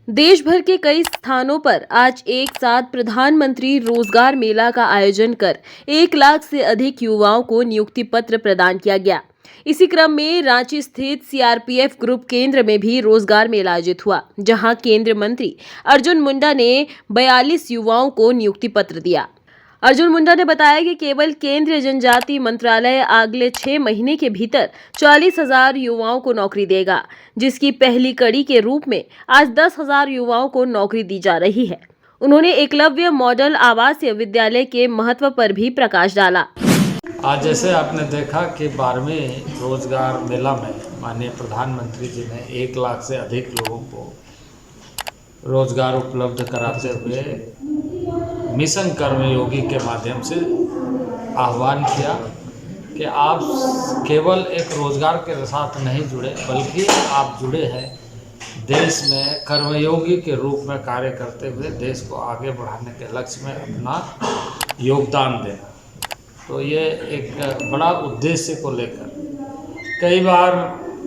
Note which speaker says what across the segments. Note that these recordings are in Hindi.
Speaker 1: देश भर के कई स्थानों पर आज एक साथ प्रधानमंत्री रोजगार मेला का आयोजन कर 1 लाख से अधिक युवाओं को नियुक्ति पत्र प्रदान किया गया। इसी क्रम में रांची स्थित सीआरपीएफ ग्रुप केंद्र में भी रोजगार मेला आयोजित हुआ, जहां केंद्रीय मंत्री अर्जुन मुंडा ने 42 युवाओं को नियुक्ति पत्र दिया। अर्जुन मुंडा ने बताया कि केवल केंद्रीय जनजाति मंत्रालय अगले 6 महीने के भीतर 40,000 युवाओं को नौकरी देगा, जिसकी पहली कड़ी के रूप में आज 10,000 युवाओं को नौकरी दी जा रही है। उन्होंने एकलव्य मॉडल आवासीय विद्यालय के महत्व पर भी प्रकाश डाला।
Speaker 2: आज जैसे आपने देखा कि 12वें रोजगार मेला में माननीय प्रधानमंत्री जी ने 1 लाख से अधिक लोगों को रोजगार उपलब्ध कराते हुए मिशन कर्मयोगी के माध्यम से आह्वान किया कि आप केवल एक रोजगार के साथ नहीं जुड़े, बल्कि आप जुड़े हैं देश में कर्मयोगी के रूप में कार्य करते हुए देश को आगे बढ़ाने के लक्ष्य में अपना योगदान देना। तो ये एक बड़ा उद्देश्य को लेकर कई बार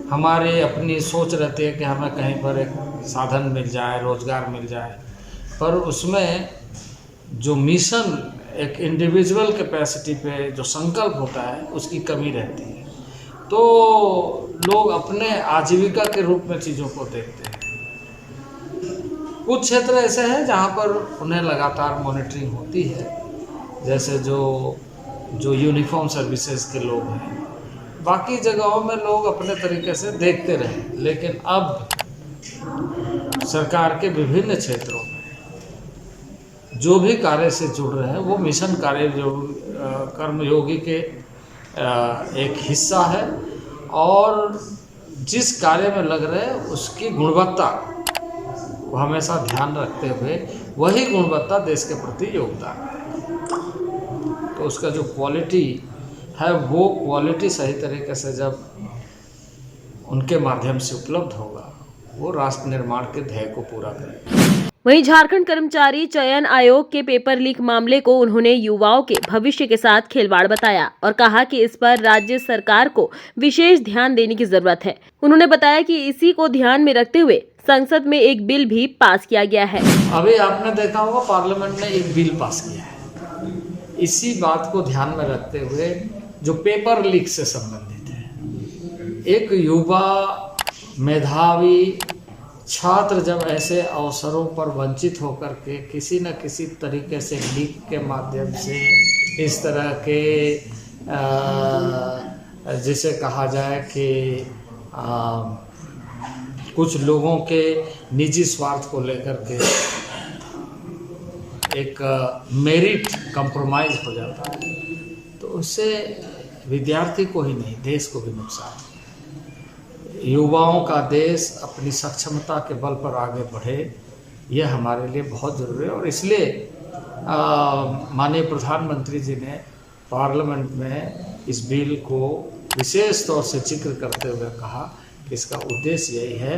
Speaker 2: हमारी अपनी सोच रहती है कि हमें कहीं पर एक साधन मिल जाए, रोजगार मिल जाए, पर उसमें जो मिशन एक इंडिविजुअल कैपेसिटी पे जो संकल्प होता है उसकी कमी रहती है। तो लोग अपने आजीविका के रूप में चीज़ों को देखते हैं। कुछ क्षेत्र ऐसे हैं जहाँ पर उन्हें लगातार मॉनिटरिंग होती है, जैसे जो यूनिफॉर्म सर्विसेज के लोग हैं। बाकी जगहों में लोग अपने तरीके से देखते रहे, लेकिन अब सरकार के विभिन्न क्षेत्रों में जो भी कार्य से जुड़ रहे हैं वो मिशन कार्य कर्मयोगी के एक हिस्सा है, और जिस कार्य में लग रहे हैं उसकी गुणवत्ता को हमेशा ध्यान रखते हुए वही गुणवत्ता देश के प्रति योगदान है। तो उसका जो क्वालिटी है वो क्वालिटी सही तरीके से जब उनके माध्यम से उपलब्ध होगा वो राष्ट्र निर्माण के ध्येय को पूरा करेगा।
Speaker 1: वहीं झारखंड कर्मचारी चयन आयोग के पेपर लीक मामले को उन्होंने युवाओं के भविष्य के साथ खिलवाड़ बताया और कहा कि इस पर राज्य सरकार को विशेष ध्यान देने की जरूरत है। उन्होंने बताया कि इसी को ध्यान में रखते हुए संसद में एक बिल भी पास किया गया है।
Speaker 2: अभी आपने देखा होगा पार्लियामेंट ने एक बिल पास किया है इसी बात को ध्यान में रखते हुए जो पेपर लीक से संबंधित है। एक युवा मेधावी छात्र जब ऐसे अवसरों पर वंचित होकर के किसी न किसी तरीके से लीक के माध्यम से इस तरह के जिसे कहा जाए कि कुछ लोगों के निजी स्वार्थ को लेकर के एक मेरिट कंप्रोमाइज हो जाता है, तो उससे विद्यार्थी को ही नहीं देश को भी नुकसान है। युवाओं का देश अपनी सक्षमता के बल पर आगे बढ़े, यह हमारे लिए बहुत ज़रूरी है। और इसलिए माननीय प्रधानमंत्री जी ने पार्लियामेंट में इस बिल को विशेष तौर से जिक्र करते हुए कहा कि इसका उद्देश्य यही है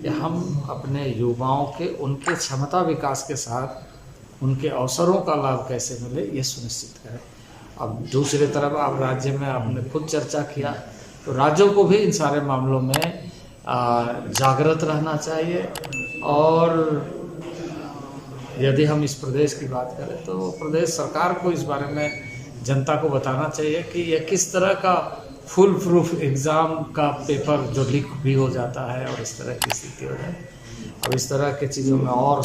Speaker 2: कि हम अपने युवाओं के उनके क्षमता विकास के साथ उनके अवसरों का लाभ कैसे मिले ये सुनिश्चित करें। अब दूसरी तरफ आप राज्य में आपने खुद चर्चा किया, तो राज्यों को भी इन सारे मामलों में जागृत रहना चाहिए। और यदि हम इस प्रदेश की बात करें तो प्रदेश सरकार को इस बारे में जनता को बताना चाहिए कि यह किस तरह का फुल प्रूफ एग्ज़ाम का पेपर जो लीक भी हो जाता है और इस तरह की स्थिति हो जाए। अब इस तरह की चीज़ों में और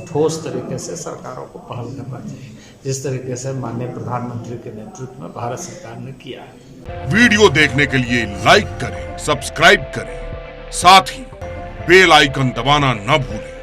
Speaker 2: ठोस तरीके से सरकारों को पहल करना चाहिए, जिस तरीके से माननीय प्रधानमंत्री के नेतृत्व में भारत सरकार ने किया है।
Speaker 3: वीडियो देखने के लिए लाइक करें, सब्सक्राइब करें, साथ ही बेल आइकन दबाना न भूलें।